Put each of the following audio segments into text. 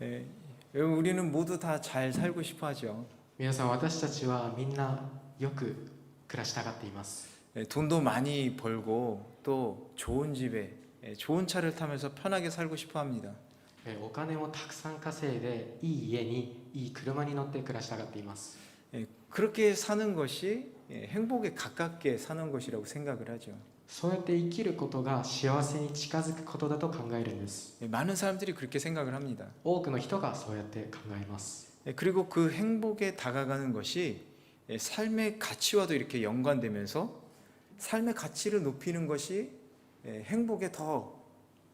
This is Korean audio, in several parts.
예, 여러분 우리는 모두 다 잘 살고 싶어 하죠. 皆さん、私たちはみんなよく暮らしたがっています。 예, 돈도 많이 벌고 또 좋은 집에 좋은 차를 타면서 편하게 살고 싶어 합니다. お金もたくさん稼いでいい家にいい車に乗って暮らしたがっています。 예, 그렇게 사는 것이 행복에 가깝게 사는 것이라고 생각을 하죠. そうやって生きることが幸せに近づくことだと考えるんです。 예, 많은 사람들이 그렇게 생각을 합니다. 多くの人がそうやって考えます。 예, 그리고 그 행복에 다가가는 것이 삶의 가치와도 이렇게 연관되면서 삶의 가치를 높이는 것이 행복에 더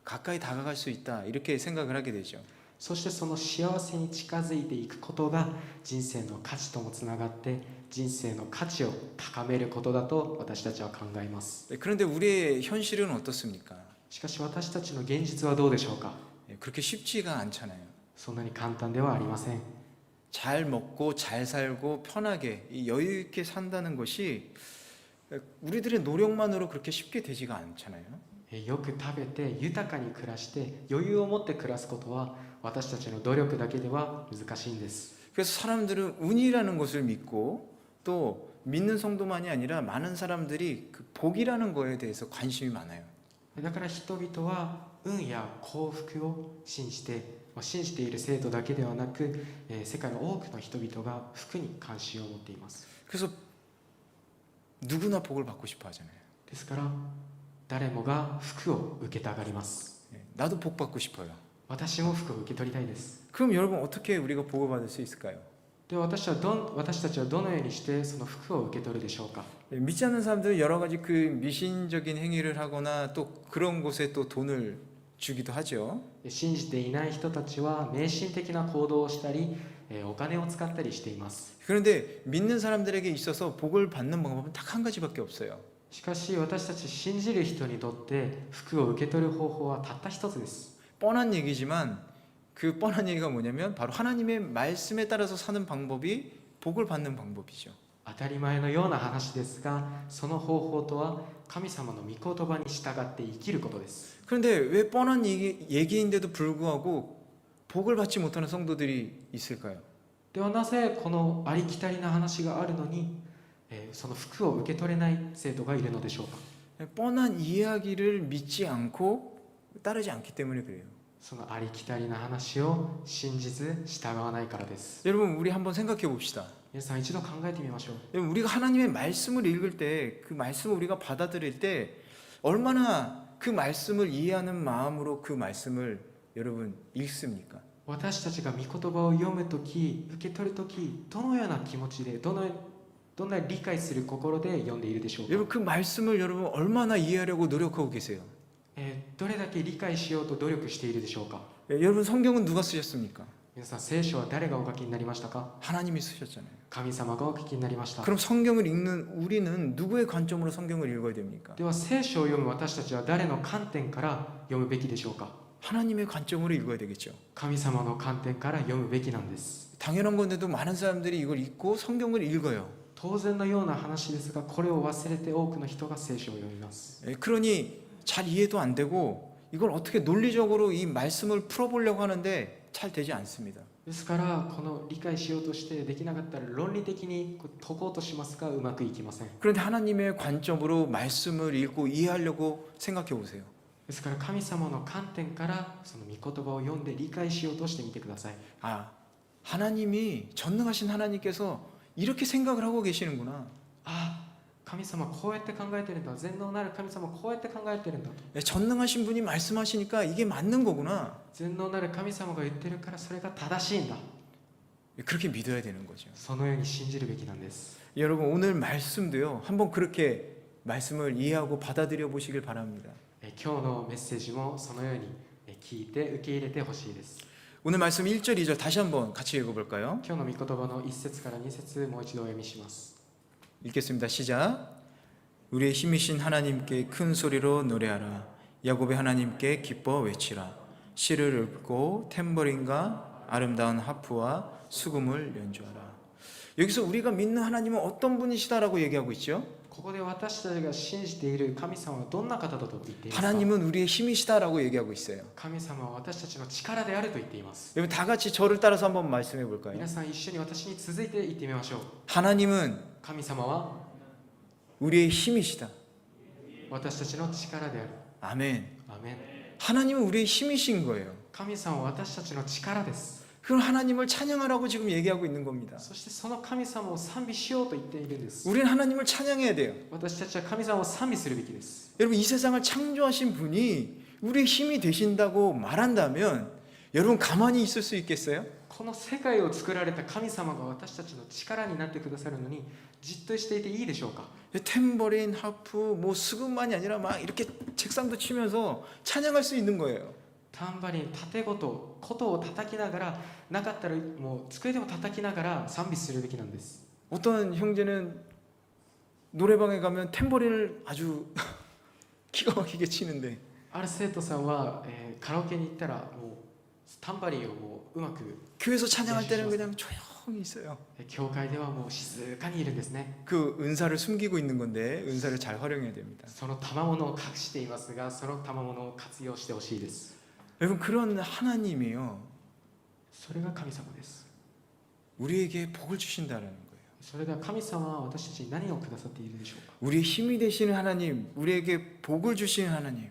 가까이 다가갈 수 있다 이렇게 생각을 하게 되죠. そしてその幸せに近づいていくことが人生の価値ともつながって人生の価値を高めることだと私たちは考えます。 그런데 우리의 현실은 어떻습니까? しかし私たちの現実はどうでしょうか。 그렇게 쉽지가 않잖아요. そんなに簡単ではありません。 잘 먹고 잘 살고 편하게 여유 있게 산다는 것이 우리들의 노력만으로 그렇게 쉽게 되지가 않잖아요. よく食べて豊かに暮らして余裕を持って暮らすことは私たちの努力だけでは難しいんです。 그래서 사람들은 운이라는 것을 믿고 또 믿는 성도만이 아니라 많은 사람들이 그 복이라는 거에 대해서 관심이 많아요. だから人々は運や幸福を信じている生徒だけではなく、世界の多くの人々が福に関心を持っています。 그래서 누구나 복을 받고 싶어 하잖아요. ですから誰もが福を受けたがります。 나도 복 받고 싶어요. 私も福を受け取りたいです。 그럼 여러분 어떻게 우리가 복을 받을 수 있을까요? で私たちはどのようにしてその福を受け取るでしょうか。 믿지 않는 사람들은 여러 가지 그 미신적인 행위를 하거나 또 그런 곳에 또 돈을 주기도 하죠. 信じていない人たちは迷信的な行動をしたり、お金を使ったりしています。 그런데 믿는 사람들에게 있어서 복을 받는 방법은 딱 한 가지밖에 없어요. しかし私たち信じる人にとって福を受け取る方法はたった一つです。 뻔한 얘기지만 그 뻔한 얘기가 뭐냐면 바로 하나님의 말씀에 따라서 사는 방법이 복을 받는 방법이죠. 当たり前のような話ですが、その方法とは神様の御言葉に従って生きることです。 그런데 왜 뻔한 얘기인데도 불구하고 복을 받지 못하는 성도들이 있을까요? ではなぜこのありきたりな話があるのに、その福を受け取れない生徒がいるのでしょうか。 뻔한 이야기를 믿지 않고 따르지 않기 때문에 그래요. そのありきたりな話を信じず従わないからです。 여러분 우리 한번 생각해 봅시다. 皆さん一度考えてみましょう。 여러분 우리가 하나님의 말씀을 읽을 때 그 말씀을 우리가 받아들일 때 얼마나 그 말씀을 이해하는 마음으로 그 말씀을 여러분 읽습니까? 私たちが御言葉を読むとき、受け取るとき、どのような気持ちでどんな理解する心で読んでいるでしょうか。 여러분 그 말씀을 여러분 얼마나 이해하려고 노력하고 계세요? どれだけ理解しようと努力しているでしょうか。 여러분 성경은 누가 쓰셨습니까? 皆さん聖書は誰がお書きになりましたか。 하나님이 쓰셨잖아요. 神様がお書きになりました。 그럼 성경을 읽는 우리는 누구의 관점으로 성경을 읽어야 됩니까? では聖書を読む私たちは誰の観点から読むべきでしょうか。 하나님의 관점으로 읽어야 되겠죠. 神様の観点から読むべきなんです。 당연한 건데도 많은 사람들이 이걸 읽고 성경을 읽어요. 当然のような話ですが、これを忘れて多くの人が聖書を読みます。 그러니 잘 이해도 안 되고 이걸 어떻게 논리적으로 이 말씀을 풀어보려고 하는데 잘 되지 않습니다. ですからこの理解しようとしてできなかったら論理的に解こうとしますがうまくいきません。 그런데 하나님의 관점으로 말씀을 읽고 이해하려고 생각해 보세요. ですから神様の観点からその御言葉を読んで理解しようとしてみてください。 아, 하나님이 전능하신 하나님께서 이렇게 생각을 하고 계시는구나. 神様こうやって考えてるんだ。全能なる神様こうやって考えてるんだと。 전능하신 분이 말씀하시니까 이게 맞는 거구나. 全能なる神様が言ってるからそれが正しいんだ。 그렇게 믿어야 되는 거죠. そのように信じるべきなんです。 여러분 오늘 말씀도요. 한번 그렇게 말씀을 이해하고 받아들여 보시길 바랍니다. 今日のメッセージもそのように聞いて受け入れてほしいです。 오늘 말씀 1절, 2절 다시 한번 같이 읽어볼까요? 今日の御言葉の1節から2節もう一度お読みします。 읽겠습니다. 시작. 우리의 힘이신 하나님께 큰 소리로 노래하라. 야곱의 하나님께 기뻐 외치라. 시를 읊고 탬버린과 아름다운 하프와 수금을 연주하라. 여기서 우리가 믿는 하나님은 어떤 분이시다라고 얘기하고 있죠? ここで私たちが信じている神様はどんな方だと言っていますか？ 하나님은 우리의 힘이시다라고 얘기하고 있어요. 神様は私たちの力であると言っています。 여러분 다 같이 저를 따라서 한번 말씀해 볼까요? 皆さん一緒に私に続いて言ってみましょう。 하나님은 神様は 우리의 힘이시다. 私たちの力である。 아멘. アーメン。 하나님은 우리의 힘이신 거예요. 神様は私たちの力です。 그럼 하나님을 찬양하라고 지금 얘기하고 있는 겁니다. そしてその神様を賛美しようと言っているんです。 우리는 하나님을 찬양해야 돼요. 私たちは神様を賛美するべきです。 여러분 이 세상을 창조하신 분이 우리의 힘이 되신다고 말한다면 여러분 가만히 있을 수 있겠어요? この世界を作られた神様が私たちの力になってくださるのにじっとしていていいでしょうか？ 탬버린, 하프, 뭐 수금만이 아니라 막 이렇게 책상도 치면서 찬양할 수 있는 거예요. タンバリン、盾ごと、琴を叩きながら、なかったらもう机でも叩きながら賛美するべきなんです。 어떤 형제는 노래방에 가면 탬버린을 아주 기가 막히게 치는데 ある生徒さんは、カラオケに行ったらもうタンバリンをもううまく 교회에서 찬양할 때는 그냥 조용히 있어요. 教会ではもう静かにいるんですね。 그 은사를 숨기고 있는 건데 은사를 잘 활용해야 됩니다. その賜物を隠していますが、その賜物を活用してほしいです。 여러분 그런 하나님이요 それが神様です。 우리에게 복을 주신다라는 거예요. それが神様は私たちに何をくださっているでしょうか？ 우리의 힘이 되시는 하나님, 우리에게 복을 주시는 하나님.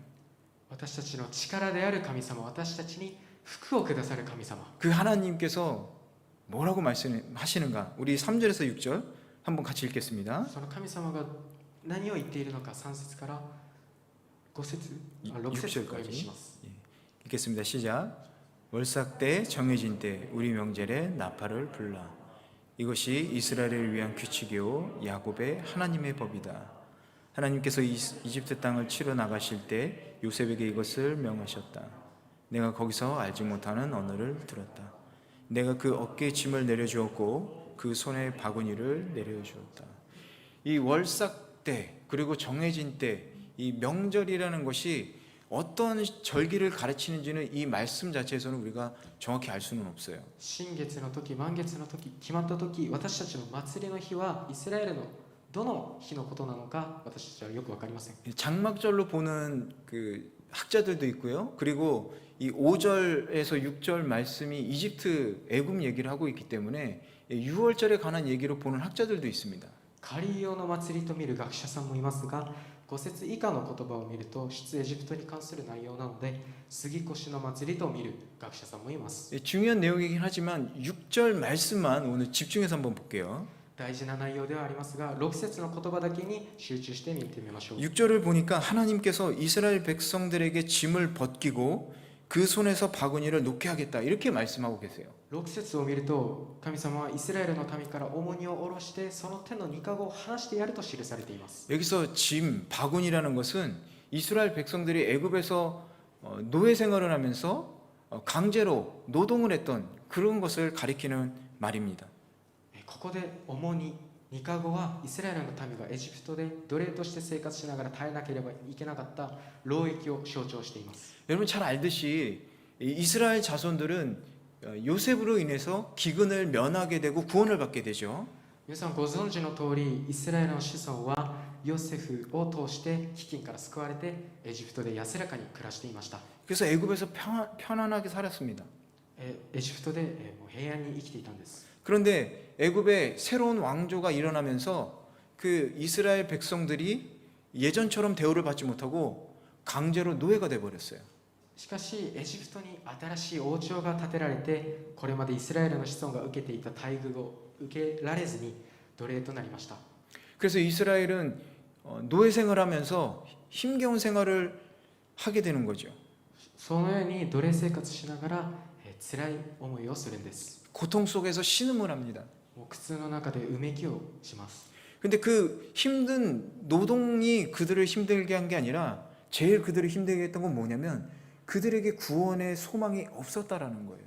私たちの力である神様、私たちに福をくださる神様。 그 하나님께서 뭐라고 말씀하시는가? 우리 3절에서 6절 한번 같이 읽겠습니다. その神様が何を言っているのか3節から5節、6節お読みします。 읽겠습니다. 시작. 월삭 때 정해진 때 우리 명절에 나팔을 불라. 이것이 이스라엘을 위한 규칙이요 야곱의 하나님의 법이다. 하나님께서 이집트 땅을 치러 나가실 때 요셉에게 이것을 명하셨다. 내가 거기서 알지 못하는 언어를 들었다. 내가 그 어깨에 짐을 내려주었고 그 손에 바구니를 내려주었다. 이 월삭 때 그리고 정해진 때 이 명절이라는 것이 어떤 절기를 가르치는지는 이 말씀 자체에서는 우리가 정확히 알 수는 없어요. 新月の時、満月の時、決まった時、私たちの祭りの日はイスラエルのどの日のことなのか私たちはよく分かりません。 장막절로 보는 그 학자들도 있고요. 그리고 이 5절에서 6절 말씀이 이집트 애굽 얘기를 하고 있기 때문에 6월절에 관한 얘기로 보는 학자들도 있습니다. 狩り用の祭りと見る学者さんもいますが、5節以下の言葉を見ると出エジプトに関する内容なので杉越の祭りと見る学者さんもいます。 중요한 내용이긴 하지만 6절 말씀만 오늘 집중해서 한번 볼게요. 大事な内容ではありますが6節の言葉だけに集中して見てみましょう。 6절을 보니까 하나님께서 이스라엘 백성들에게 짐을 벗기고 그 손에서 바구니를 놓게 하겠다 이렇게 말씀하고 계세요. 6節を見ると神様はイスラエルの民から重荷を下ろしてその手の二かごを離してやると記されています。 여기서 짐, 바구니라는 것은 이스라엘 백성들이 애굽에서 노예 생활을 하면서 강제로 노동을 했던 그런 것을 가리키는 말입니다. ここで重荷二かごはイスラエルの民がエジプトで奴隷として生活しながら耐えなければいけなかった労役を象徴しています。 여러분 잘 알듯이 이스라엘 자손들은 요셉으로 인해서 기근을 면하게 되고 구원을 받게 되죠. 皆さんご存知の通りイスラエルの子孫はヨセフを通して飢饉から救われてエジプトで安らかに暮らしていました。 그래서 애굽에서 편안하게 살았습니다. エジプトでもう平安に生きていたんです。 그런데 애굽에 새로운 왕조가 일어나면서 그 이스라엘 백성들이 예전처럼 대우를 받지 못하고 강제로 노예가 돼 버렸어요. しかしエジプトに新しい王朝が建てられてこれまでイスラエルの子孫が受けていた待遇を受けられずに奴隷となりました。 그래서 이스라엘은 노예 생활하면서 힘겨운 생활을 하게 되는 거죠. そのように奴隷生活しながら辛い思いをするんです。 고통 속에서 신음을 합니다. もう苦痛の中でうめきをします。 근데 그 힘든 노동이 그들을 힘들게 한 게 아니라 제일 그들을 힘들게 했던 건 뭐냐면 그들에게 구원의 소망이 없었다라는 거예요.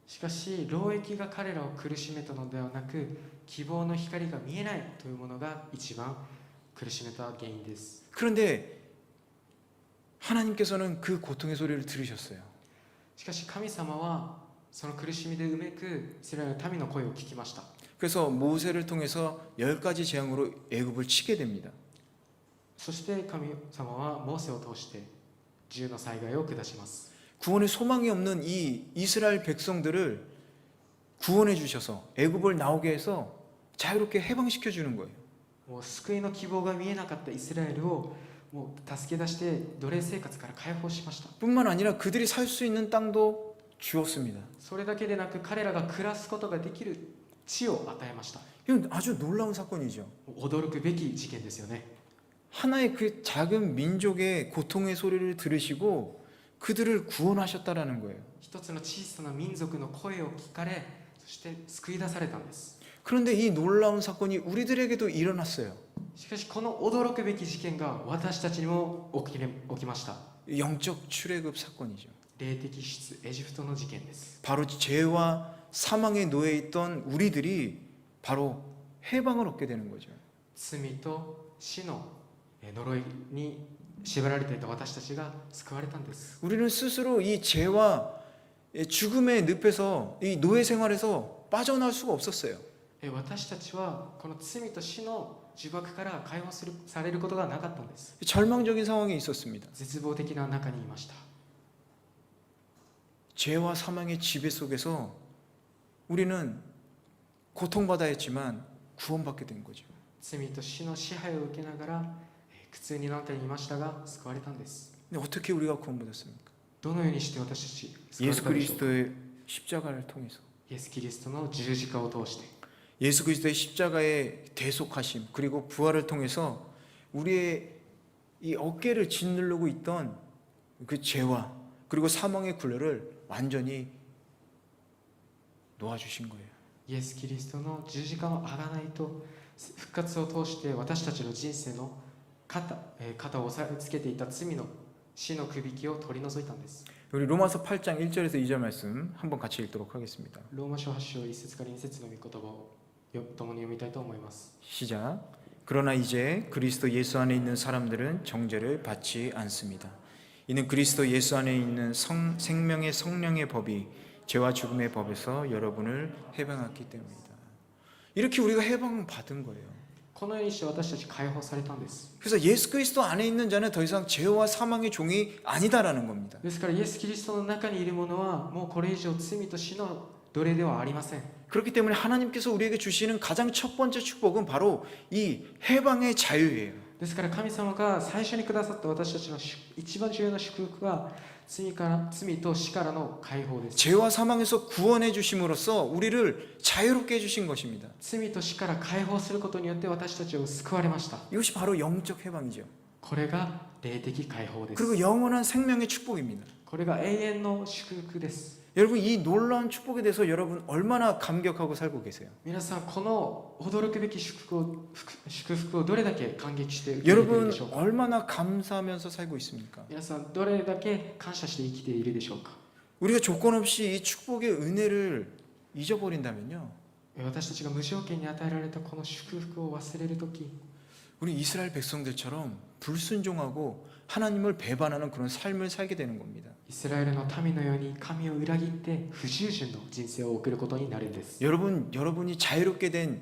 しかし労役が彼らを苦しめたのではなく希望の光が見えないというものが一番苦しめた原因です。 그런데 하나님께서는 그 고통의 소리를 들으셨어요. しかし神様はその苦しみでうめくイスラエルの民の声を聞きました。 그래서 모세를 통해서 10가지 재앙으로 애굽을 치게 됩니다. そして神様はモーセを通して10の災害を下します。 구원의 소망이 없는 이 이스라엘 백성들을 구원해 주셔서 애굽을 나오게 해서 자유롭게 해방시켜 주는 거예요. もう救いの希望が見えなかったイスラエルをもう助け出して奴隷生活から解放しました。 뿐만 아니라 그들이 살 수 있는 땅도 주었습니다. それだけでなく彼らが暮らすことができる地を与えました。 이건 아주 놀라운 사건이죠. 驚くべき事件ですよね。 하나의 그 작은 민족의 고통의 소리를 들으시고 그들을 구원하셨다라는 거예요. 一つの小さな民族の声を聞かれ、そして救い出されたんです。 그런데 이 놀라운 사건이 우리들에게도 일어났어요. しかしこの驚くべき事件が私たちにも起きました。 영적 출애굽 사건이죠. 霊的出エジプトの事件です。 바로 죄와 사망에 놓여 있던 우리들이 바로 해방을 얻게 되는 거죠. 罪と死の呪いに縛られていた私たちが救われたんです。 우리는 스스로 이 죄와 죽음의 늪에서 이 노예 생활에서 빠져나올 수가 없었어요. 私たちはこの罪と死の呪縛から解放されることがなかったんです。 절망적인 상황에 있었습니다. 絶望的な中にいました。 죄와 사망의 지배 속에서 우리는 고통받아야 했지만 구원받게 된 거죠. 罪と死の支配を受けながら苦痛になっていましたが救われたんです。 근데 어떻게 우리가 구원받았습니까? どのようにして私たち救われ 예수 たでしょうか。 그리스도의 십자가를 통해서 イエス・キリストの十字架を通して、 예수 그리스도의 십자가의 대속하심 그리고 부활을 통해서 우리의 이 어깨를 짓누르고 있던 그 죄와 그리고 사망의 굴레를 완전히 놓아주신 거예요. イエス・キリストの十字架の贖いと復活を通して私たちの人生の肩を押さえつけていた罪の死のくびきを取り除いたんです。 우리 로마서 8장 1절에서 2절 말씀 한번 같이 읽도록 하겠습니다. ローマ書8章1節から2節の御言葉を共に読みたいと思います。 시작. 그러나 이제 그리스도 예수 안에 있는 사람들은 정죄를 받지 않습니다. 이는 그리스도 예수 안에 있는 생명의 성령의 법이 죄와 죽음의 법에서 여러분을 해방했기 때문이다. 이렇게 우리가 해방받은 거예요. このようにして私たち解放されたんです。 그래서 예수 그리스도 안에 있는 자는 더 이상 죄와 사망의 종이 아니다라는 겁니다. ですからイエス・キリストの中にいる者はもうこれ以上罪と死の奴隷ではありません。 그렇기 때문에 하나님께서 우리에게 주시는 가장 첫 번째 축복은 바로 이 해방의 자유예요. ですから神様が最初にくださった私たちの一番重要な祝福は罪と死からの解放です。 죄와 사망에서 구원해 주심으로써 우리를 자유롭게 해주신 것입니다. 罪と死から解放することによって私たちを救われました。 이것이 바로 영적 해방이죠. これが霊的解放です。 그리고 영원한 생명의 축복입니다. これが永遠の祝福です。 여러분 이 놀라운 축복에 대해서 여러분 얼마나 감격하고 살고 계세요? 皆さんこの驚くべき祝福をどれだけ感激して受け入れている 여러분 でしょうか。 얼마나 감사하면서 살고 있습니까? 皆さんどれだけ感謝して生きているでしょうか。 우리가 조건 없이 이 축복의 은혜를 잊어버린다면요, 私たちが無条件に与えられたこの祝福を忘れるとき、 우리 이스라엘 백성들처럼 불순종하고 하나님을 배반하는 그런 삶을 살게 되는 겁니다. イスラエルの民のように神を裏切って不従順の人生を送ることになるんです。 여러분이 자유롭게 된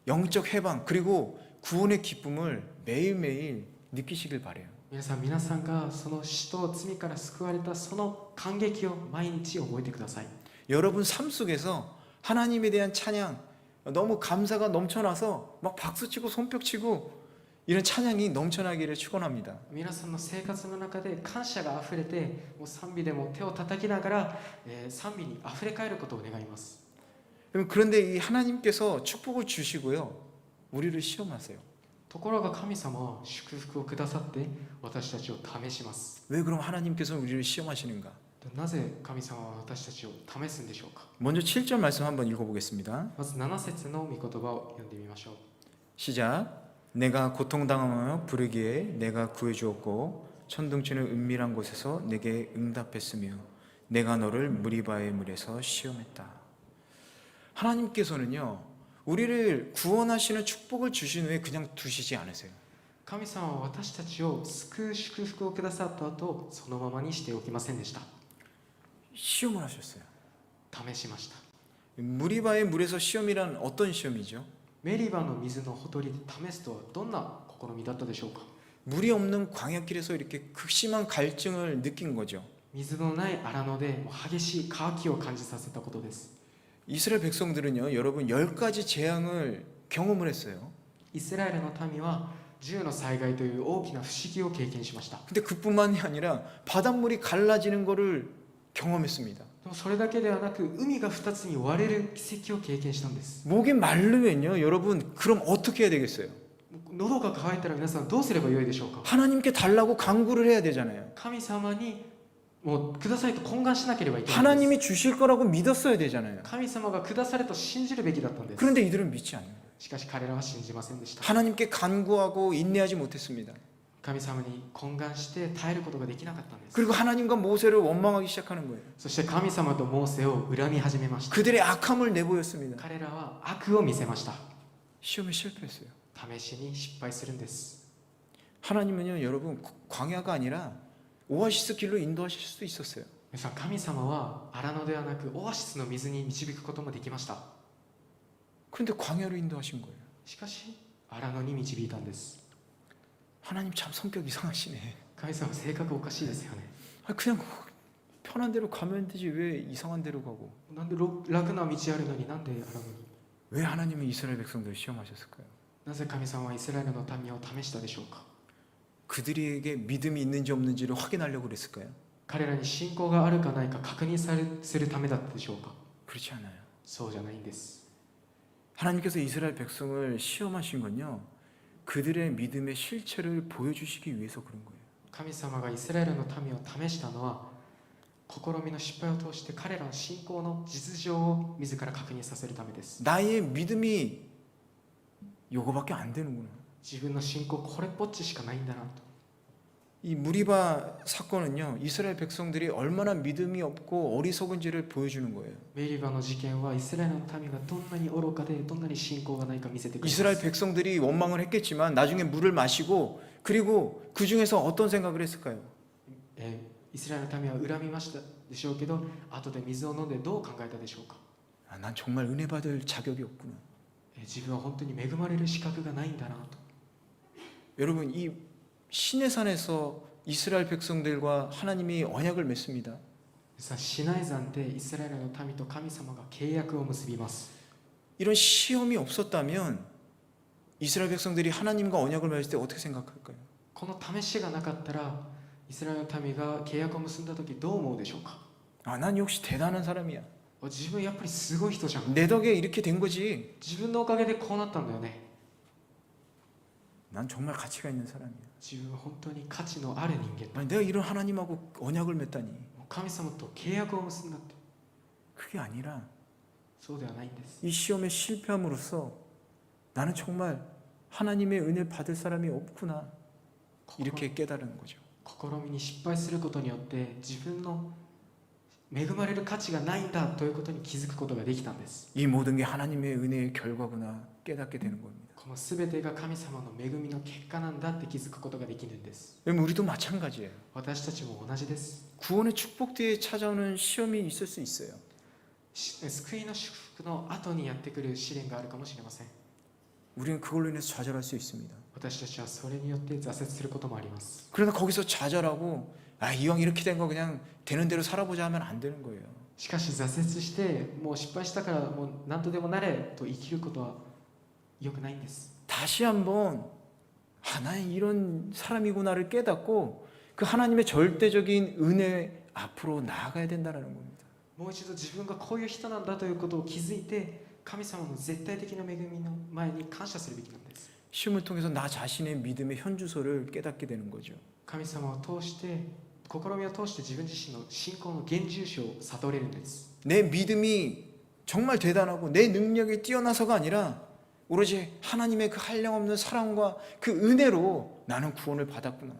영적 해방 그리고 구원의 기쁨을 매일매일 느끼시길 바래요. 皆さんがその死と罪から救われたその感激を毎日覚えてください。 여러분 삶 속에서 하나님에 대한 찬양, 너무 감사가 넘쳐나서 막 박수치고 손뼉치고 이런 찬양이 넘쳐나기를 축원합니다. 皆さんの生活の中で感謝があふれて、もう賛美でも手を叩きながら、賛美にあふれ返ることを願います。 그런데 이 하나님께서 축복을 주시고요, 우리를 시험하세요. ところが神様は祝福をくださって私たちを試します。 왜 그럼 하나님께서 우리를 시험하시는가? なぜ神様は私たちを試すんでしょうか。 먼저 7절 말씀 한번 읽어보겠습니다. まず7節の御言葉を読んでみましょう。 시작. 내가 고통당하며 부르기에 내가 구해주었고 천둥치는 은밀한 곳에서 내게 응답했으며 내가 너를 무리바의 물에서 시험했다. 하나님께서는요, 우리를 구원하시는 축복을 주신 후에 그냥 두시지 않으세요. 神様は私たちを救う祝福をくださった後、そのままにしておきませんでした。 시험을 하셨어요. 試しました。 무리바의 물에서 시험이란 어떤 시험이죠? メリバの水のほとりで試すとはどんな試みだったでしょうか。 물이 없는 광야길에서 이렇게 극심한 갈증을 느낀 거죠. 水のない荒野でもう激しい渇きを感じさせたことです。 이스라엘 백성들은요, 여러분 10가지 재앙을 경험을 했어요. イスラエルの民は10の災害という大きな不思議を経験しました。 근데 그뿐만이 아니라 바닷물이 갈라지는 것을 경험했습니다. でもそれだけではなく海が2つに割れる奇跡を経験したんです。 목이 마르면요, 여러분 그럼 어떻게 해야 되겠어요? 喉が渇いたら皆さんどうすればよいでしょうか。 하나님께 달라고 간구를 해야 되잖아요. 神様にもうくださいと懇願しなければいけないんです。 하나님이 주실 거라고 믿었어야 되잖아요. 神様がくださると信じるべきだったんです。 그런데 이들은 믿지 않는 거예요. しかし彼らは信じませんでした。 하나님께 간구하고 인내하지 못했습니다. 神様に懇願して耐えることができなかったんです。 그리고 하나님과 모세를 원망하기 시작하는 거예요. そして神様とモーセを恨み始めました。 그들의 악함을 내보였습니다. 彼らは悪を見せました。 시험에 실패했어요. 試しに失敗するんです。 하나님은요, 여러분 광야가 아니라 오아시스 길로 인도하실 수도 있었어요. 皆さん、神様は荒野ではなくオアシスの水に導くこともできました。 그런데 광야로 인도하신 거예요. しかし荒野に導いたんです。 하나님 참 성격 이상하시네. 神様性格おかしいですよね。 그냥 편한 대로 가면 되지 왜 이상한 데로 가고. なんで楽な道あるのになんで荒野に。 왜 하나님은 이스라엘 백성들을 시험하셨을까요? なぜ神様はイスラエルの民を試したでしょうか。 그들에게 믿음이 있는지 없는지를 확인하려고 그랬을까요? 彼らに信仰があるかないか確認するためだったでしょうか。 그렇지 않아요. そうじゃないんです。 하나님께서 이스라엘 백성을 시험하신 건요, 그들의 믿음의 실체를 보여주시기 위해서 그런 거예요. 神様がイスラエルの民を試したのは試みの失敗を通して彼らの信仰の実情を自ら確認させるためです。 나의 믿음이 요거밖에 안 되는구나. 自分の信仰これっぽっちしかないんだなと。 이 무리바 사건은요, 이스라엘 백성들이 얼마나 믿음이 없고 어리석은지를 보여주는 거예요. メリバの事件はイスラエルの民がどんなに愚かでどんなに信仰がないか見せてくれます。 이스라엘 백성들이 원망을 했겠지만 나중에 물을 마시고 그리고 그 중에서 어떤 생각을 했을까요? イスラエルの民は恨みましたでしょうけど、後で水を飲んでどう考えたでしょうか。 아, 난 정말 은혜 받을 자격이 없구나. 自分は本当に恵まれる資格がないんだなと。 여러분, 이 시내산에서 이스라엘 백성들과 하나님이 언약을 맺습니다. さあシナイ山でイスラエルの民と神様が契約を結びます。 이런 시험이 없었다면 이스라엘 백성들이 하나님과 언약을 맺을 때 어떻게 생각할까요? この試しがなかったらイスラエルの民が契約を結んだ時どう思うでしょうか。 아, 난 역시 대단한 사람이야. 自分やっぱりすごい人じゃん。 내 덕에 이렇게 된 거지. 自分のおかげでこうなったんだよね。 난 정말 가치가 있는 사람이야. 自分は本当に価値のある人間だ。 아니, 내가 이런 하나님하고 언약을 맺다니. 神様と契約を結んだって。 그게 아니라 そうではないんです。 이 시험에 실패함으로써 나는 정말 하나님의 은혜 받을 사람이 없구나. 이렇게 깨달은 거죠. 試みに失敗することによって自分の恵まれる価値がないんだということに気づくことができたんです。 이 모든 게 하나님의 은혜의 결과구나 깨닫게 되는 겁니다. この全てが神様の恵みの結果なんだって気づくことができるんです。 여러분, 우리도 마찬가지예요. 私たちも同じです。 구원의 축복 뒤에 찾아오는 시험이 있을 수 있어요. 救いの祝福の後にやってくる試練があるかもしれません。 우리는 그걸로 인해서 좌절할 수 있습니다. 私たちはそれによって挫折することもあります。 그러나 거기서 좌절하고 아, 이왕 이렇게 된 거 그냥 되는 대로 살아보자 하면 안 되는 거예요. しかし挫折してもう失敗したからもう何とでもなれと生きることは良くないんです。 다시 한번 아, 나는 이런 사람이구나를 깨닫고 그 하나님의 절대적인 은혜 앞으로 나아가야 된다는 겁니다. もう一度自分がこういう人なんだということを気づいて神様の絶対的な恵みの前に感謝するべきなんです。 시험을 통해서 나 자신의 믿음의 현주소를 깨닫게 되는 거죠. 神様を通して試みを通して自分自身の信仰の現住所を悟れるんです。 내 믿음이 정말 대단하고 내 능력이 뛰어나서가 아니라 오로지 하나님의 그 한량없는 사랑과 그 은혜로 나는 구원을 받았구나.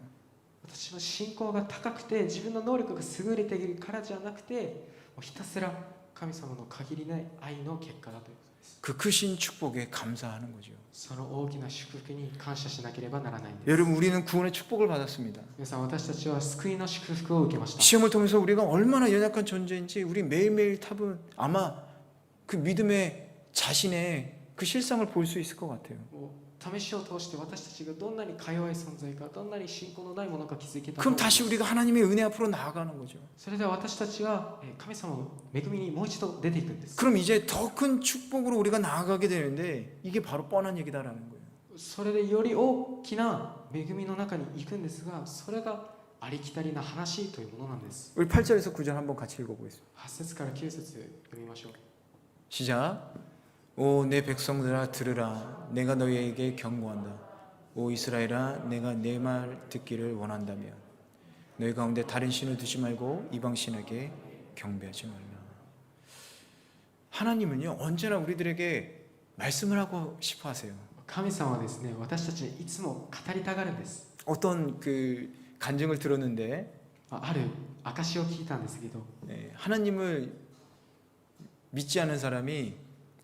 私の信仰が高くて自分の能力が優れているからじゃなくてもうひたすら神様の限りない愛の結果だということです。 그 크신 축복에 감사하는 거죠. その大きな祝福に感謝しなければならないんです。 여러분, 우리는 구원의 축복을 받았습니다. 皆さん、私たちは救いの祝福を受けました。 시험을 통해서 우리가 얼마나 연약한 존재인지 우리 매일매일 탑은 아마 그 믿음의 자신의 그 실상을 볼 수 있을 것 같아요. 試しを通して私たちがどんなにか弱い存在か、どんなに信仰のないものか気づけたと 그럼 思います。 다시 우리가 하나님의 은혜 앞으로 나아가는 거죠. それでは私たちは神様の恵みにもう一度出ていくんです。 그럼 이제 더 큰 축복으로 우리가 나아가게 되는데 이게 바로 뻔한 얘기다라는 거예요. それでより大きな恵みの中に行くんですが、それがありきたりな話というものなんです。 우리 8절에서 9절 한번 같이 읽어보겠습니다. 8節から9節読みましょう。 시작. 오 내 백성들아 들으라. 내가 너희에게 경고한다. 오 이스라엘아 내가 내 말 듣기를 원한다면 너희 가운데 다른 신을 두지 말고 이방 신에게 경배하지 말라. 하나님은요 언제나 우리들에게 말씀을 하고 싶어 하세요. 神様はですね、私たちにいつも語りたがるんです。 어떤 그 간증을 들었는데 ある証を聞いたんですけど、 네, 하나님을 믿지 않은 사람이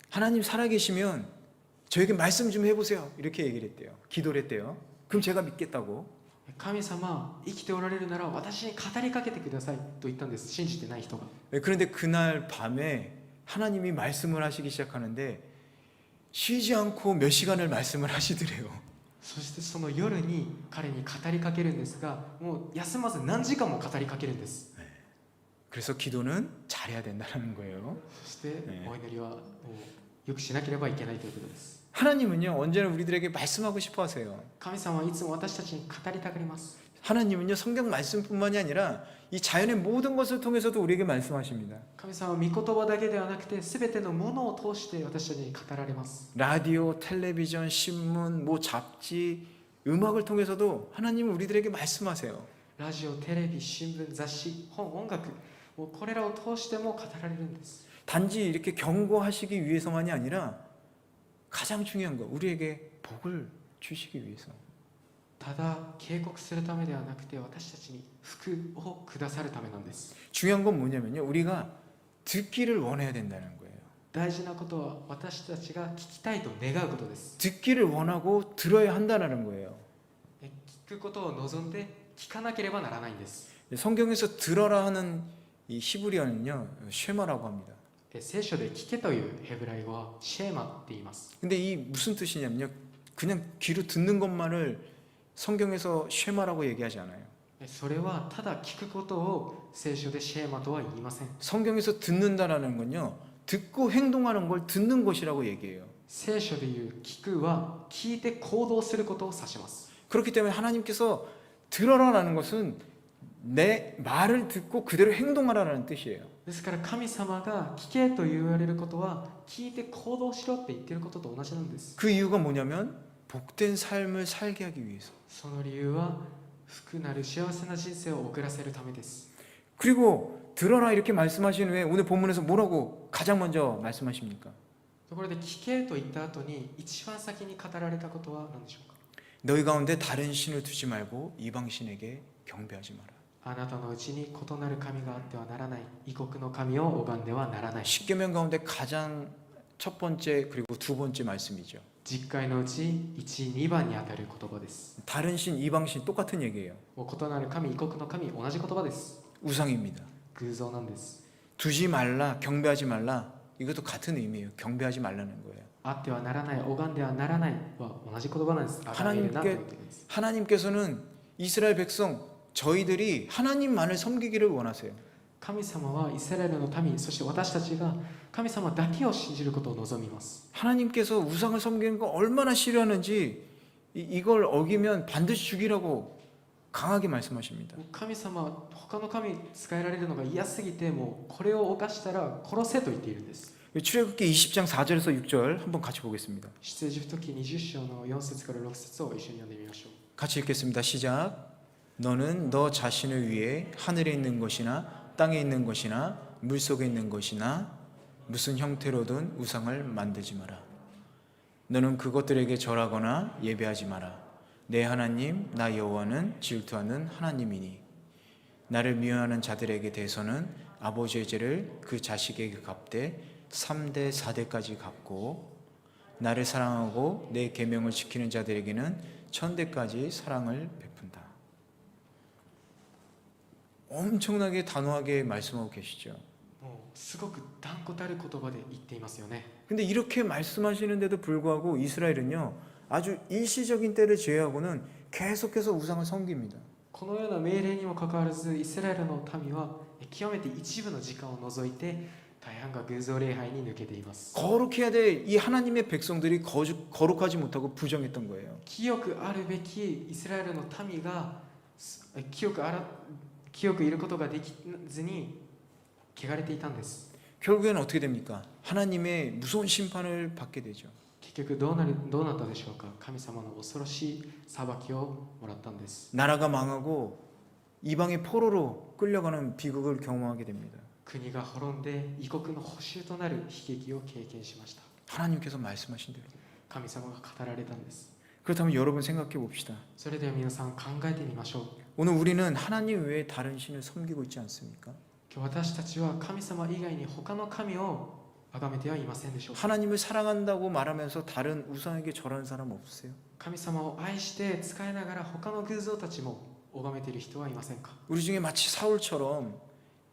하나님 살아계시면 저에게 말씀 좀 해보세요 이렇게 얘기를 했대요. 기도를 했대요. 그럼 제가 믿겠다고. 神様生きておられるなら私に語りかけてくださいと言ったんです。信じてない人が。 네, 그런데 그날 밤에 하나님이 말씀을 하시기 시작하는데 쉬지 않고 몇 시간을 말씀을 하시더래요. そしてその夜に彼に語りかけるんですが、もう休まず何時間も語りかけるんです。 그래서 기도는 잘해야 된다는 거예요. そしてねお祈りはもうよくしなければいけないということです。 하나님은요 언제나 우리들에게 말씀하고 싶어 하세요. 神様はいつも私たちに語りたがります。 하나님은요 성경 말씀뿐만이 아니라 이 자연의 모든 것을 통해서도 우리에게 말씀하십니다. 神様は御言葉だけではなくて全てのものを通して私たちに語られます。 라디오, 텔레비전, 신문, 뭐 잡지, 음악을 통해서도 하나님은 우리들에게 말씀하세요. ラジオ、テレビ、新聞、雑誌、本、音楽、もうこれらを通しても語られるんです。 단지 이렇게 경고하시기 위해서만이 아니라 가장 중요한 거 우리에게 복을 주시기 위해서. ただ警告するためではなくて私たちに福をくださるためなんです。 중요한 건 뭐냐면요 우리가 듣기를 원해야 된다는 거예요. 大事なことは私たちが聞きたいと願うことです。 듣기를 원하고 들어야 한다는 거예요. 聞くことを望んで聞かなければならないんです。 성경에서 들어라 하는 이 히브리어는요 쉐마라고 합니다. 聖書で聞けというヘブライ語はシェーマって言います。 근데 이 무슨 뜻이냐면요 그냥 귀로 듣는 것만을 성경에서 쉐마라고 얘기하지 않아요. それはただ聞くことを聖書でシェーマとは言いません。 성경에서 듣는다라는 건요 듣고 행동하는 걸 듣는 것이라고 얘기해요. 聖書でいう聞くは聞いて行動することを指します。 그렇기 때문에 하나님께서 들어라라는 것은 내 말을 듣고 그대로 행동하라는 뜻이에요. ですから神様が聞けと言われることは聞いて行動しろって言ってることと同じなんです。 그 이유가 뭐냐면 복된 삶을 살게 하기 위해서. その理由は福なる幸せな人生を送らせるためです。 그리고 들어라 이렇게 말씀하신 후에 오늘 본문에서 뭐라고 가장 먼저 말씀하십니까? ところで聞けと言った後に一番先に語られたことは何でしょうか。 너희 가운데 다른 신을 두지 말고 이방 신에게 경배하지 마라. あなたのうちに異なる神があってはならない。異国の神を拝んではならない。 십계명 가운데 가장 첫 번째 그리고 두 번째 말씀이죠. 実会のうち1、2番にあたる言葉です。 다른 신, 이방 신 똑같은 얘기예요. もう異なる神、異国の神、同じ言葉です。 우상입니다. 偶像なんです。 두지 말라, 경배하지 말라. 이것도 같은 의미예요. 경배하지 말라는 거예요. あってはならない、拝んではならないは同じ言葉なんです。崇めるなということです。 하나님께서는 이스라엘 백성 저희들이 하나님만을 섬기기를 원하세요. 神様はイスラエルの民、そして私たちが神様だけを信じることを望みます。 하나님께서 우상을 섬기는 거 얼마나 싫어하는지 이걸 어기면 반드시 죽이라고 강하게 말씀하십니다. 神様、他の神使えられるのが嫌すぎて、もうこれを犯したら殺せと言っているんです。 출애굽기 20장 4절에서 6절 한번 같이 보겠습니다. 出エジプト記20章の4節から6節を一緒に読んでみましょう。 같이 읽겠습니다. 시작. 너는 너 자신을 위해 하늘에 있는 것이나 땅에 있는 것이나 물속에 있는 것이나 무슨 형태로든 우상을 만들지 마라. 너는 그것들에게 절하거나 예배하지 마라. 내 하나님 나 여호와는 질투하는 하나님이니 나를 미워하는 자들에게 대해서는 아버지의 죄를 그 자식에게 갚되 3대 4대까지 갚고 나를 사랑하고 내 계명을 지키는 자들에게는 1000대까지 사랑을 베푼다. 엄청나게 단호하게 말씀하고 계시죠. もうすごく断固たる言葉で言っていますよね。 근데 이렇게 말씀하시는데도 불구하고 이스라엘은요 아주 일시적인 때를 제외하고는 계속해서 우상을 섬깁니다. このような命令にもかかわらずイスラエルの民は極めて一部の時間を除いて大半が偶像礼拝に抜けています。 거룩해야 될 이 하나님의 백성들이 거룩하지 못하고 부정했던 거예요. 清くあるべきイスラエルの民が清くいることができずに汚れていたんです。 결국에는 어떻게 됩니까? 하나님의 무서운 심판을 받게 되죠. 結局どうなったでしょうか。神様の恐ろしい裁きをもらったんです。 나라가 망하고 이방의 포로로 끌려가는 비극을 경험하게 됩니다. 国が滅んで異国の捕囚となる悲劇を経験しました。 하나님께서 말씀하신 대로. 神様が語られたんです。 그렇다면 여러분 생각해 봅시다. それでは皆さん考えてみましょう。 오늘 우리는 하나님 외에 다른 신을 섬기고 있지 않습니까? 今日私たちは神様以外に他の神を崇めてはいませんでしょうか。 하나님을 사랑한다고 말하면서 다른 우상에게 절하는 사람 없으세요? 神様を愛して仕えながら他の偶像たちも拝めている人はいませんか。 우리 중에 마치 사울처럼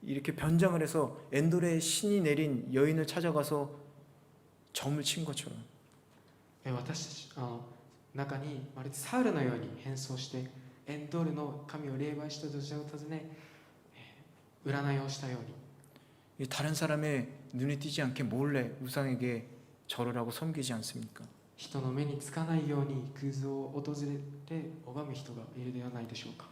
이렇게 변장을 해서 엔돌의 신이 내린 여인을 찾아가서 점을 친 것처럼 私たち中にまるでサウルのように変装してエンドールの神を礼拝した女性を訪ね占いをしたように 이 다른 사람의 눈에 띄지 않게 몰래 우상에게 절을 하고 섬기지 않습니까? 人の目につかないように偶像を訪れて拝む人がいるではないでしょうか。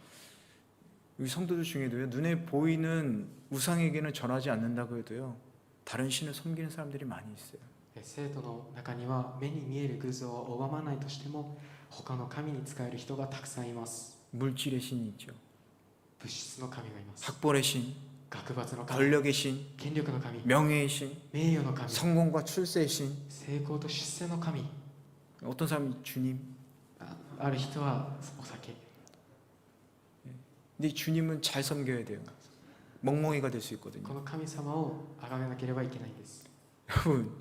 우리 성도들 중에도요, 눈에 보이는 우상에게는 절하지 않는다고 해도요, 다른 신을 섬기는 사람들이 많이 있어요. 生徒の中には目に見える偶像を拝まないとしても他の神に仕える人がたくさんいます。 물질의 신이 있죠. 物質の神がいます。 학벌의 신, 学閥の神、 권력의 신, 権力の神、 명예의 신, 名誉の神、 성공과 출세의 신. 成功と出世の神。 어떤 사람이 주님. ある人はお酒。 근데 주님은 잘 섬겨야 돼요. 멍멍이가 될 수 있거든요. この神様を崇めなければいけないんです。 여러분,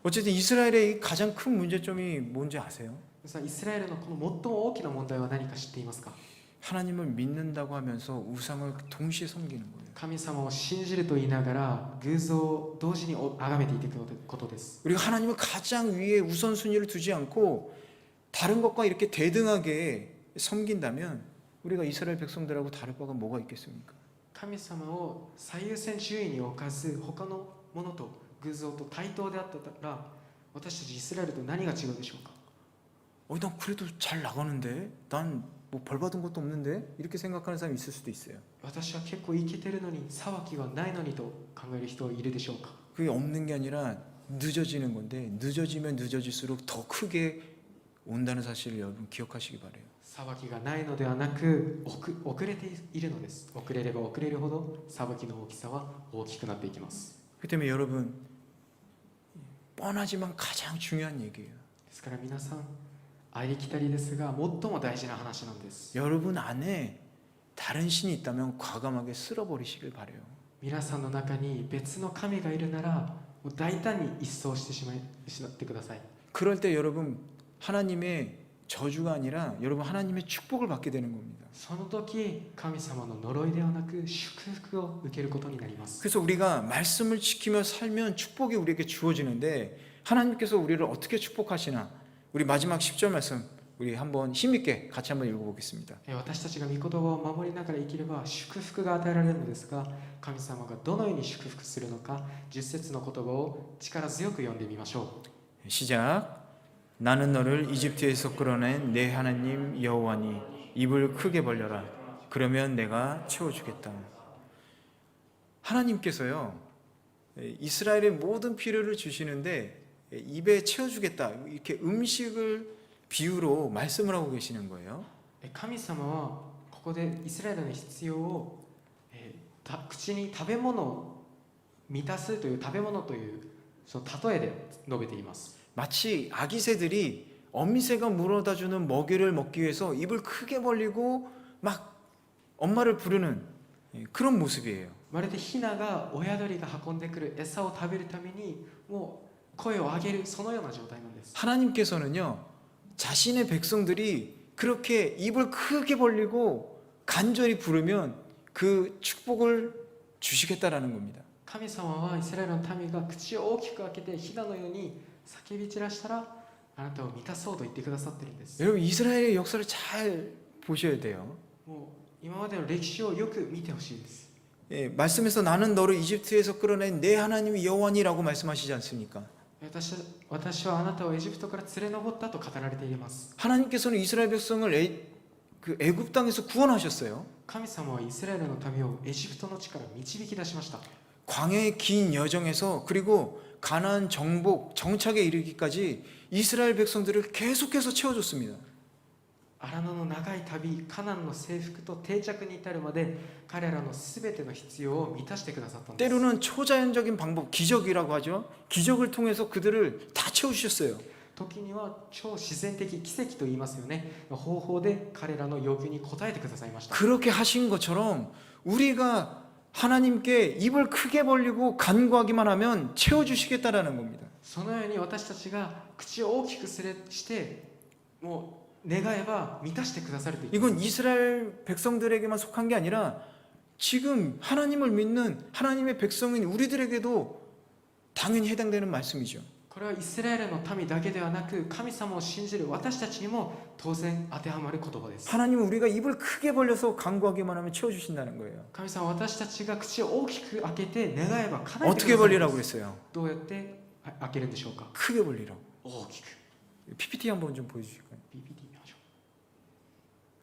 어쨌든 이스라엘의 이 가장 큰 문제점이 뭔지 아세요? さあイスラエルのこの最も大きな問題は何か知っていますか。 하나님을 믿는다고 하면서 우상을 동시에 섬기는 거예요. 神様を信じると言いながら偶像を同時に崇めていくことです。 우리가 하나님을 가장 위에 우선순위를 두지 않고 다른 것과 이렇게 대등하게 섬긴다면 우리가 이스라엘 백성들하고 다를 바가 뭐가 있겠습니까? 神様を最優先順位に置かず他のものと偶像と対等であったら私たちイスラエルと何が違うでしょうか。 난 그래도 잘 나가는데 난 뭐 벌 받은 것도 없는데 이렇게 생각하는 사람이 있을 수도 있어요. 私は結構生きてるのに裁きがないのにと考える人はいるでしょうか。 그게 없는 게 아니라 늦어지는 건데 늦어지면 늦어질수록 더 크게 온다는 사실을 여러분 기억하시기 바래요. 裁きがないのではなく遅れているのです。遅れれば遅れるほど裁きの大きさは大きくなっていきます。 그렇기 때문에 여러분 뻔하지만 가장 중요한 얘기예요. ですから皆さんありきたりですが最も大事な話なんです。 여러분 안에 다른 신이 있다면 과감하게 쓸어버리시길 바래요. 皆さんの中に別の神がいるならもう大胆に一掃してしまってください。 그럴 때 여러분 하나님의 저주가 아니라 여러분 하나님의 축복을 받게 되는 겁니다. その時神様の呪いではなく祝福を受けることになります。 그래서 우리가 말씀을 지키며 살면 축복이 우리에게 주어지는데 하나님께서 우리를 어떻게 축복하시나 우리 마지막 10절 말씀 우리 한번 힘있게 같이 한번 읽어보겠습니다. 私たちが御言葉を守りながら生きれば祝福が与えられるのですが神様がどのように祝福するのか10節の言葉を力強く読んでみましょう。 시작. 나는 너를 이집트에서 끌어낸 내 하나님 여호와니 입을 크게 벌려라. 그러면 내가 채워주겠다. 하나님께서요 이스라엘의 모든 필요를 주시는데 입에 채워주겠다 이렇게 음식을 비유로 말씀을 하고 계시는 거예요. 神様はここでイスラエルの必要を口に食べ物を満たすという食べ物というその例えで述べています。 마치 아기 새들이 어미새가 물어다주는 먹이를 먹기 위해서 입을 크게 벌리고 막 엄마를 부르는 그런 모습이에요. まるでヒナが親鳥が運んでくる餌を食べるためにもう声を上げるそのような状態なんです。 하나님께서는요 자신의 백성들이 그렇게 입을 크게 벌리고 간절히 부르면 그 축복을 주시겠다라는 겁니다. 神様はイスラエルの民が口を大きく開けてヒナのように叫び散らしたらあなたを満たそうと言ってくださってるんです。 여러분 이스라엘의 역사를 잘 보셔야 돼요. もう今までの歴史をよく見てほしいです。 예, 말씀에서 나는 너를 이집트에서 끌어낸 내 하나님이 여호와니라고 말씀하시지 않습니까? 私はあなたをエジプトから連れ上ったと語られています。 하나님께서는 이스라엘 백성을 애굽 땅에서 구원하셨어요. 神様はイスラエルの民をエジプトの地から導き出しました。 광야의 긴 여정에서 그리고 가나안 정복 정착에 이르기까지 이스라엘 백성들을 계속해서 채워줬습니다. 荒野の長い旅、カナンの征服と定着に至るまで彼らのすべての必要を満たしてくださったんです。 때로는 초자연적인 방법, 기적이라고 하죠. 기적을 통해서 그들을 다 채우셨어요. 時には超自然的奇跡と言いますよね。方法で彼らの要求に応えてくださいました。 그렇게 하신 것처럼 우리가 하나님께 입을 크게 벌리고 간구하기만 하면 채워주시겠다라는 겁니다. そのように私たちが口を大きくしてもう願えば満たしてくださると言っています。 이건 이스라엘 백성들에게만 속한 게 아니라 지금 하나님을 믿는 하나님의 백성인 우리들에게도 당연히 해당되는 말씀이죠. これはイスラエルの民だけではなく神様を信じる私たちにも当然当てはまる言葉です。 하나님은 우리가 입을 크게 벌려서 간구하기만 하면 채워주신다는 거예요. 神様は私たちが口を大きく開けて願えば叶えてく 어떻게 ださるん 벌리라고 です。 그랬어요? どうやって開けるんでしょうか。 크게 벌리라고. 大きく PPT 한번 좀 보여주실까요? PPT 見ましょ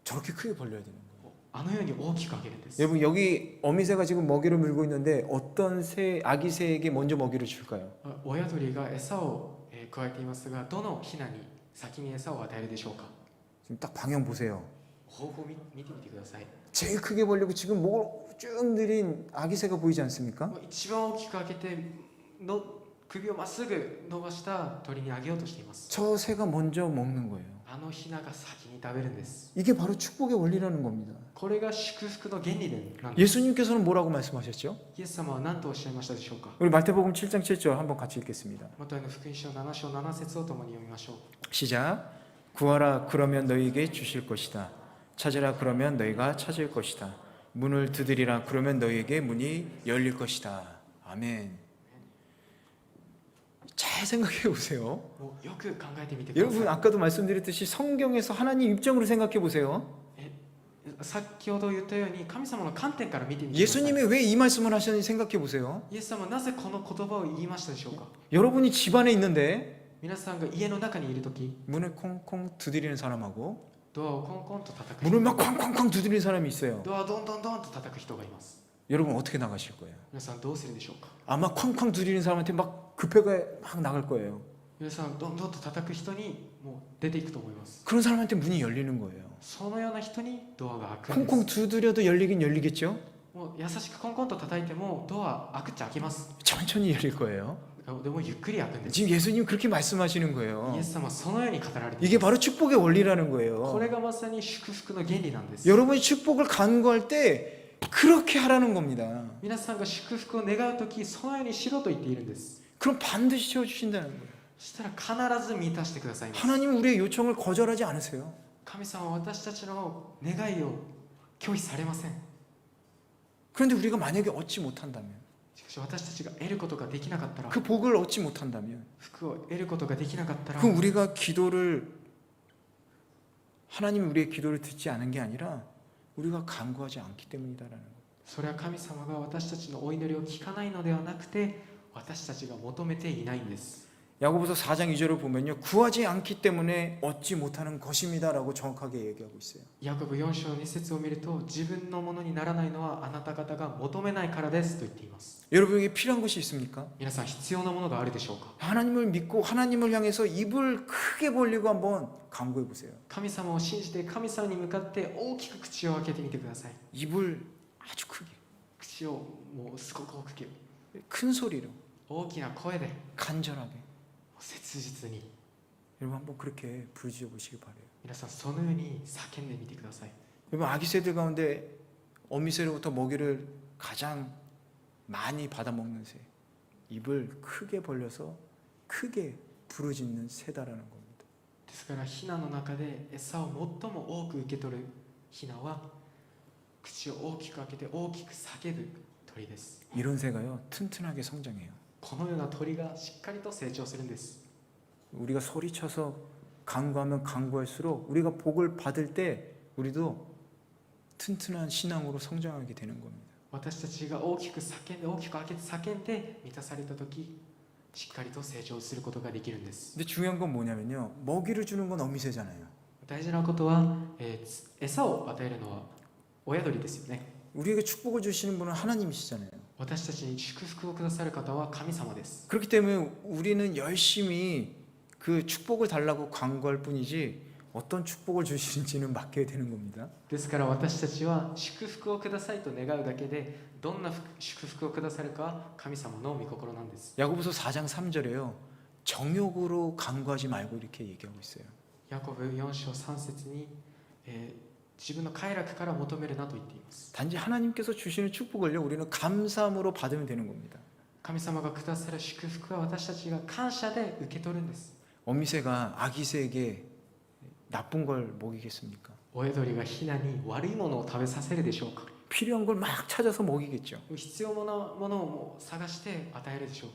저렇게 크게 벌려야 되는 거예요. う。あのように大きく開けるんです。 여러분 여기 어미새가 지금 먹이를 물고 있는데 어떤 새, 아기 새에게 먼저 먹이를 줄까요? 親鳥が餌を加えていますが、どのヒナに先に餌を与えるでしょうか。 지금 딱 방향 보세요. 方法を見てみてください。 제일 크게 벌리고 지금 목을 쭉 늘린 아기 새가 보이지 않습니까? 一番大きく開けての首をまっすぐ伸ばした鳥にあげようとしています。 저 새가 먼저 먹는 거예요. あのヒナが先に食べるんです。 이게 바로 축복의 원리라는 겁니다. これが祝福の原理なんです。 예수님께서는 뭐라고 말씀하셨죠? イエス様は何とおっしゃいましたでしょうか。 우리 마태복음 7장 7절 한번 같이 읽겠습니다. マタイの福音書7章7節を共に読みましょう。 시작. 구하라 그러면 너희에게 주실 것이다. 찾으라 그러면 너희가 찾을 것이다. 문을 두드리라 그러면 너희에게 문이 열릴 것이다. 아멘. 잘 생각해 보세요. もうよく考えてみてくださ 여러분 い。 아까도 말씀드렸듯이 성경에서 하나님 입장으로 생각해 보세요. 先ほど言ったように神様の観点から見てみてください。 예수님이 왜 이 말씀을 하셨는지 생각해 보세요. イエス様はなぜこの言葉を言いましたでしょうか。 여러분이 집 안에 있는데 皆さんが家の中にいるとき、 문을 콩콩 두드리는 사람하고 ドアをコンコンと叩く 문을 人、 막 쾅쾅쾅 두드리는 사람이 있어요. ドアをドンドンドンと叩く人がいます。 여러분 어떻게 나가실 거예요? 皆さんどうするでしょうか。 아마 쾅쾅 두드리는 사람한테 막 급하게 막 나갈 거예요. 皆さんどんどんと叩く人にもう出ていくと思います。 그런 사람한테 문이 열리는 거예요. そのような人にドアが開くんで 콩콩 す。 두드려도 열리긴 열리겠죠? もう優しくコンコンと叩いてもドア開くっちゃ開きます。 천천히 열릴 거예요. でもゆっくり開くんです。 지금 예수님 그렇게 말씀하시는 イ 거예요. エス様はそのように語られてい 이게 ます。 바로 축복의 원리라는 こ 거예요. れがまさに祝福の原理なんです。 여러분이 축복을 간구할 때 그렇게 하라는 겁니다. 皆さんが祝福を願うとき、そのようにしろと言っているんです。 그럼 반드시 채워주신다는 거예요. そしたら必ず満たしてくださいます。 하나님은 우리의 요청을 거절하지 않으세요. 神様は私たちの願いを拒否されません。 그런데 우리가 만약에 얻지 못한다면, しかし私たちが得ることができなかったら、 그 복을 얻지 못한다면, 福を得ることができなかったら、 그럼 우리가 기도를 하나님이 우리의 기도를 듣지 않은 게 아니라 우리가 간구하지 않기 때문이다라는 거예요. それは神様が私たちのお祈りを聞かないのではなくて、私たちが求めていないんです。 야고보서 4장 2절을 보면요, 구하지 않기 때문에 얻지 못하는 것입니다라고 정확하게 얘기하고 있어요. ヤコブ4章2節を見ると、自分のものにならないのはあなた方が求めないからですと言っています。 여러분에게 필요한 것이 있습니까? 皆さん必要なものがあるでしょうか。 하나님을 믿고 하나님을 향해서 입을 크게 벌리고 한번 간구해 보세요. 神様を信じて神様に向かって大きく口を開けてみてください。 입을 아주 크게, 口をもうすごく大きく、 큰 소리로, 大きな声で、 간절하게. 切実に。 여러분 한번 그렇게 부르짖어 보시기 바래요. 皆さんそのように叫んでみてください。 여러분 아기 새들 가운데 어미새로부터 먹이를 가장 많이 받아 먹는 새, 입을 크게 벌려서 크게 부르짖는 새다라는 겁니다. ですからヒナの中で餌を最も多く受け取るヒナは口を大きく開けて大きく叫ぶ鳥です。 이런 새가요 튼튼하게 성장해요. このような鳥がしっかりと成長するんです。 우리가 소리쳐서 간구하면 간구할수록 우리가 복을 받을 때 우리도 튼튼한 신앙으로 성장하게 되는 겁니다. 私たちが大きく叫んで大きく開けて叫んで満たされた時、しっかりと成長することができるんです。 근데 중요한 건 뭐냐면요, 먹이를 주는 건 어미새잖아요. 大事なことは、餌を与えるのは親鳥ですよね。 우리에게 축복을 주시는 분은 하나님이시잖아요. 私たちに祝福をくださる方は神様です。 그렇기 때문에 우리는 열심히 그 축복을 달라고 간구할 뿐이지 어떤 축복을 주시는지는 맡겨야 되는 겁니다. ですから私たちは祝福をくださいと願うだけで、どんな祝福をくださるかは神様の御心なんです。 야고보서 4장 3절에요. 정욕으로 간구하지 말고 이렇게 얘기하고 있어요. ヤコブ4章3節に、自分の快楽から求めるなと言っています。 단지 하나님께서 주시는 축복을요, 우리는 감사함으로 받으면 되는 겁니다. 神様がくださる祝福は私たちが感謝で受け取るんです。 어미새가 아기새에게 나쁜 걸 먹이겠습니까? 親鳥がヒナに悪いものを食べさせるでしょうか。 필요한 걸 막 찾아서 먹이겠죠. 必要なものを探して与えるでしょう。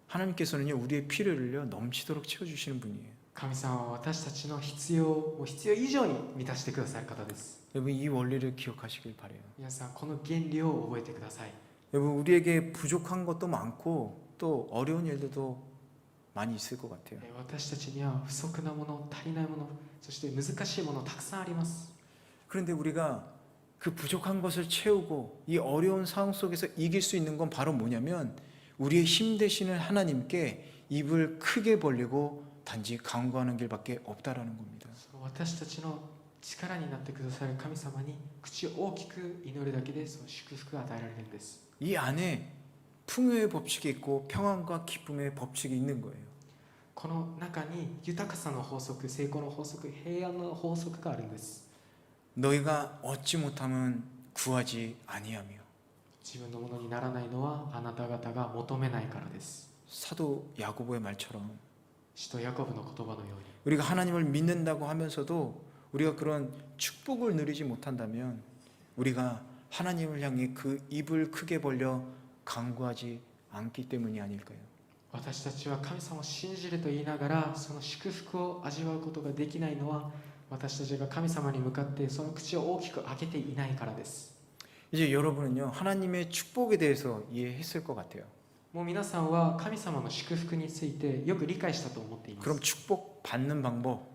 하나님께서는요, 우리의 필요를요 넘치도록 채워주시는 분이에요. 神様は私たちの必要以上に満たしてくださる方です。 여러분 이 원리를 기억하시길 바래요. 皆さんこの原理を覚えてください。 여러분 우리에게 부족한 것도 많고 또 어려운 일들도 많이 있을 것 같아요. 私たちには不足なもの、足りないもの、そして難しいものたくさんあります。 그런데 우리가 그 부족한 것을 채우고 이 어려운 상황 속에서 이길 수 있는 건 바로 뭐냐면 우리의 힘 되시는 하나님께 입을 크게 벌리고 단지 간구하는 길밖에 없다라는 겁니다. 私たちの力になってくださる神様に口を大きく祈るだけでその祝福が与えられるんです。 이 안에 풍요의 법칙이 있고 평안과 기쁨의 법칙이 있는 거예요. この中に豊かさの法則、成功の法則、平安の法則があるんです。 너희가 얻지 못하면 구하지 아니하며. 自分のものにならないのはあなた方が求めないからです。 사도 야고보의 말처럼 使徒ヤコブの言葉のように 우리가 하나님을 믿는다고 하면서도 우리가 그런 축복을 누리지 못한다면 우리가 하나님을 향해 그 입을 크게 벌려 간구하지 않기 때문이 아닐까요? 私たちは神様を信じると言いながらその祝福を味わうことができないのは私たちが神様に向かってその口を大きく開けていないからです。 이제 여러분은요 하나님의 축복에 대해서 이해했을 것 같아요. もう皆さんは神様の祝福についてよく理解したと思っています。 그럼 축복 받는 방법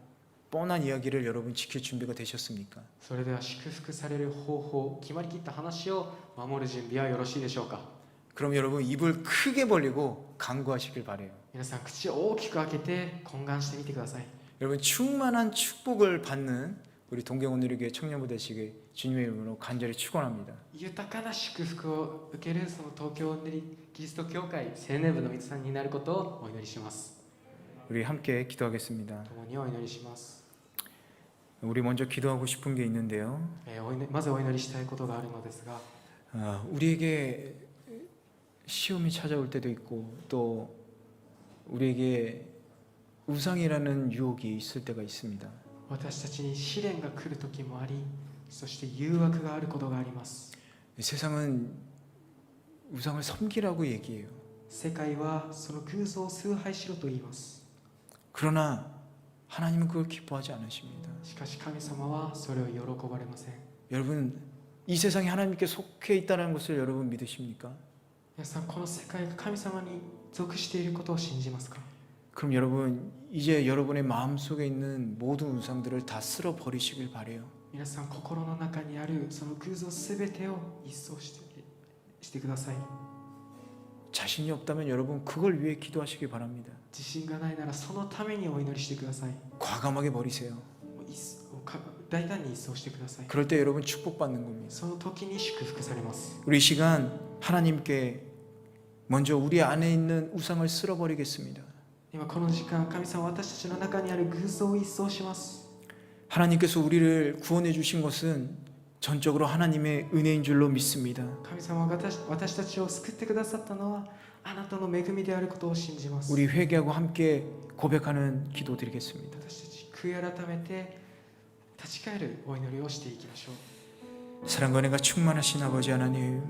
뻔한 이야기를 여러분 지킬 준비가 되셨습니까? それでは祝福される方法、決まりきった話を守る準備はよろしいでしょうか。 그럼 여러분 입을 크게 벌리고 간구하시길 바래요. 皆さん口を大きく開けて懇願してみてください。 여러분 충만한 축복을 받는 우리 동경오늘교회 청년부 되시길 주님의 이름으로 간절히 축원합니다. 豊かな祝福を受けるその東京キリスト教会青年部の皆さんになることをお祈りします。 우리 함께 기도하겠습니다. 共にお祈りします。 우리 먼저 기도하고 싶은 게 있는데요. まずお祈りしたいことがあるのですが、 우리에게 시험이 찾아올 때도 있고 또 우리에게 우상이라는 유혹이 있을 때가 있습니다. 私たちに試練が来る時もあり、そして誘惑があることがあります。 세상은 우상을 섬기라고 얘기해요. 世界はその偶像を崇拝しろと言います。 그러나 하나님은 그걸 기뻐하지 않으십니다. しかし神様はそれを喜ばれません。 여러분 이 세상이 하나님께 속해 있다는 것을 여러분 믿으십니까? 皆さんこの世界が神様に属していることを信じますか？ 그럼 여러분 이제 여러분의 마음속에 있는 모든 우상들을 다 쓸어 버리시길 바래요. 皆さん心の中にあるその偶像すべてを一掃してください。 자신이 없다면 여러분 그걸 위해 기도하시기 바랍니다. 自信がないならそのためにお祈りしてください。 과감하게 버리세요. 大胆に一掃してください。 그럴 때 여러분 축복받는 겁니다. その時に祝福されます。 우리 이 시간 하나님께 먼저 우리 안에 있는 우상을 쓸어 버리겠습니다. 今この時間、神様は私たちの中にある偶像を一掃します。 하나님께서 우리를 구원해 주신 것은 전적으로 하나님의 은혜인 줄로 믿습니다. 神様が私たちを救ってくださったのはあなたの恵みであることを信じます。 우리 회개하고 함께 고백하는 기도 드리겠습니다. 私たち悔い改めて立ち返るお祈りをしていきましょう。 사랑과 은혜가 충만하신 아버지 하나님,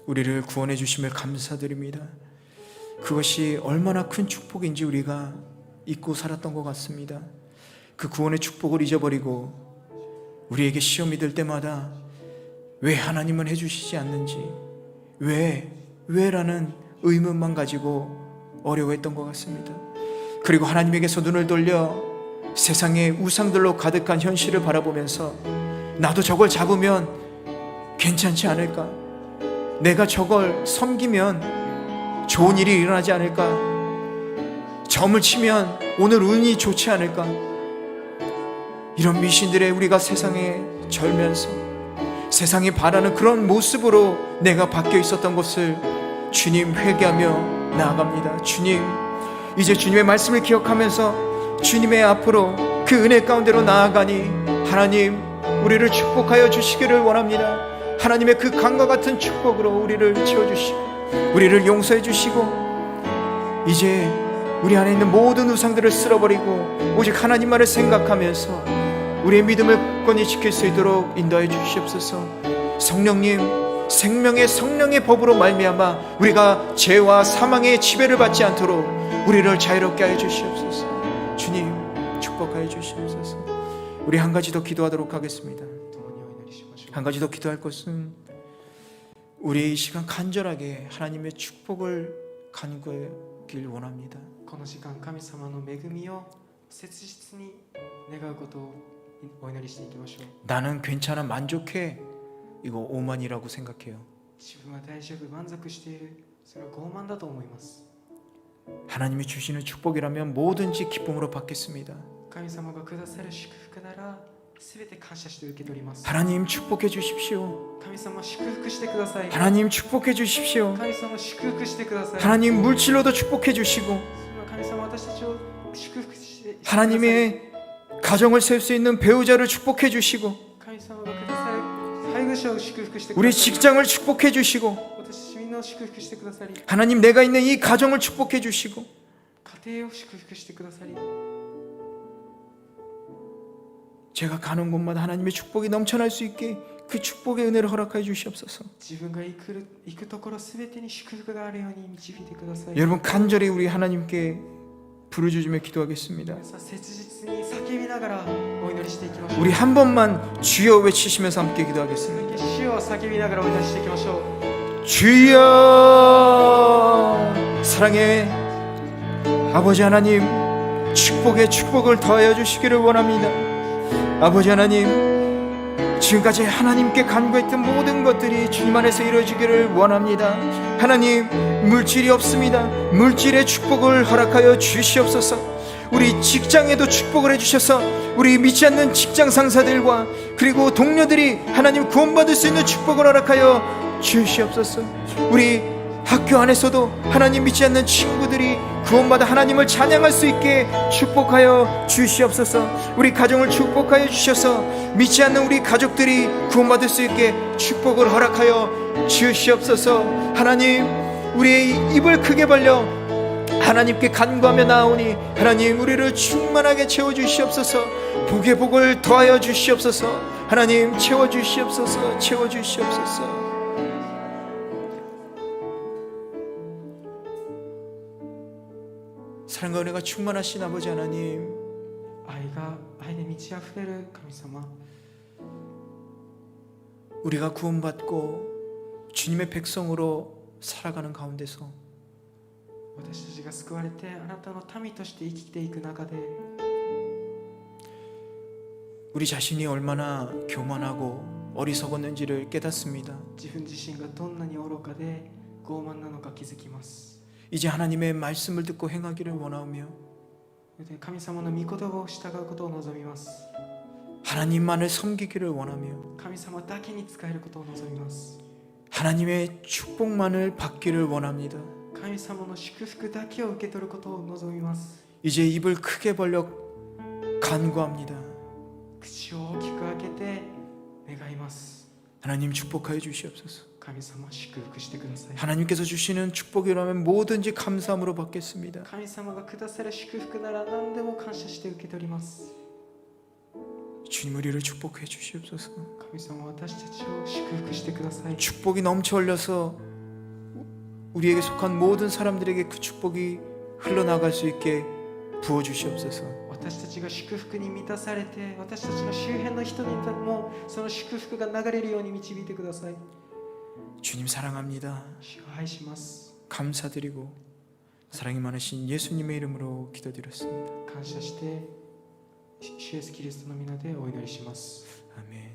우리를 구원해 주심을 감사드립니다. 그것이 얼마나 큰 축복인지 우리가 잊고 살았던 것 같습니다. 그 구원의 축복을 잊어버리고 우리에게 시험이 들 때마다 왜 하나님은 해주시지 않는지, 왜라는 의문만 가지고 어려워했던 것 같습니다. 그리고 하나님에게서 눈을 돌려 세상의 우상들로 가득한 현실을 바라보면서 나도 저걸 잡으면 괜찮지 않을까? 내가 저걸 섬기면 좋은 일이 일어나지 않을까? 점을 치면 오늘 운이 좋지 않을까? 이런 미신들에 우리가 세상에 절면서 세상이 바라는 그런 모습으로 내가 바뀌어 있었던 것을 주님 회개하며 나아갑니다. 주님, 이제 주님의 말씀을 기억하면서 주님의 앞으로 그 은혜 가운데로 나아가니 하나님 우리를 축복하여 주시기를 원합니다. 하나님의 그 강과 같은 축복으로 우리를 채워주시고 우리를 용서해 주시고 이제 우리 안에 있는 모든 우상들을 쓸어버리고 오직 하나님만을 생각하면서 우리의 믿음을 굳건히 지킬 수 있도록 인도해 주시옵소서. 성령님, 생명의 성령의 법으로 말미암아 우리가 죄와 사망의 지배를 받지 않도록 우리를 자유롭게 하여 주시옵소서. 주님 축복하여 주시옵소서. 우리 한 가지 더 기도하도록 하겠습니다. 한 가지 더 기도할 것은 우리 이 시간 간절하게 하나님의 축복을 간구하길 원합니다. この時間神様の恵みを切実に願うことをお祈りしていきましょう。 나는 괜찮아, 만족해. 이거 오만이라고 생각해요. 自分は大丈夫、満足している、それは傲慢だと思います。 하나님이 주시는 축복이라면 뭐든지 기쁨으로 받겠습니다. 神様がくださる祝福なら全て感謝して受け取ります。 하나님 축복해 주십시오. 神様祝福してください。 하나님 축복해 주십시오. 神様祝福してください。 하나님 물질로도 축복해 주시고 神様私たちを祝福してください。 하나님의 가정을 세울 수 있는 배우자를 축복해 주시고 神様がくださる配偶者を祝福してく 우리 ださい。 직장을 축복해 주시고 私たちみんなを祝福してくださり、 하나님 내가 있는 이 가정을 축복해 주시고 家庭を祝福してくださり、 제가 가는 곳마다 하나님의 축복이 넘쳐날 수 있게 그 축복의 은혜를 허락하여 주시옵소서. 自分が行くところすべてに祝福があるように導いてください。 여러분 간절히 우리 하나님께 부르짖으며 기도하겠습니다. さあ切実に叫びながらお祈りしていきましょう。 우리 한 번만 주여 외치시면서 함께 기도하겠습니다. 主を叫びながらお祈りしていきましょう。 주여, 사랑의 아버지 하나님, 축복에 축복을 더하여 주시기를 원합니다. 아버지 하나님, 지금까지 하나님께 간구했던 모든 것들이 주님 안에서 이루어지기를 원합니다. 하나님, 물질이 없습니다. 물질의 축복을 허락하여 주시옵소서. 우리 직장에도 축복을 해주셔서 우리 믿지 않는 직장 상사들과 그리고 동료들이 하나님 구원받을 수 있는 축복을 허락하여 주시옵소서. 우리 학교 안에서도 하나님 믿지 않는 친구들이 구원받아 하나님을 찬양할 수 있게 축복하여 주시옵소서. 우리 가정을 축복하여 주셔서 믿지 않는 우리 가족들이 구원받을 수 있게 축복을 허락하여 주시옵소서. 하나님, 우리의 입을 크게 벌려 하나님께 간구하며 나오니 하나님 우리를 충만하게 채워주시옵소서. 복의 복을 더하여 주시옵소서. 하나님 채워주시옵소서. 채워주시옵소서. 사랑과 은혜가 충만하신 아버지 하나님, 愛で満ち溢れる神様、 우리가 구원받고 주님의 백성으로 살아가는 가운데서 私たちが救われてあなたの民として生きていく中で 우리 자신이 얼마나 교만하고 어리석었는지를 깨닫습니다. 自分自身がどんなに愚かで傲慢なのか気づきます。 이제 하나님의 말씀을 듣고 행하기를 원하오며 神様の御言葉を従うことを望みます。 하나님만을 섬기기를 원하며 神様だけに仕えることを望みます。 하나님의 축복만을 받기를 원합니다. 神様の祝福だけを受け取ることを望みます。 이제 입을 크게 벌려 간구합니다. 口を大きく開けて願います。 하나님 축복하여 주시옵소서. 神様祝福してください。 하나님께서 주시는 축복이라면 뭐든지 감사함으로 받겠습니다. 神様がくださる祝福なら何でも感謝して受け取ります。 주님 우리를 축복해 주시옵소서. 神様私たちを祝福してください。 축복이 넘쳐 흘려서 우리에게 속한 모든 사람들에게 그 축복이 흘러나갈 수 있게 부어 주시옵소서. 私たちが祝福に満たされて、私たちの周辺の人にもその祝福が流れるように導いてください。 주님 사랑합니다. 主を愛します。 감사드리고 사랑이 많으신 예수님의 이름으로 기도드렸습니다. 感謝して主イエスキリストの皆でお祈りします。아멘.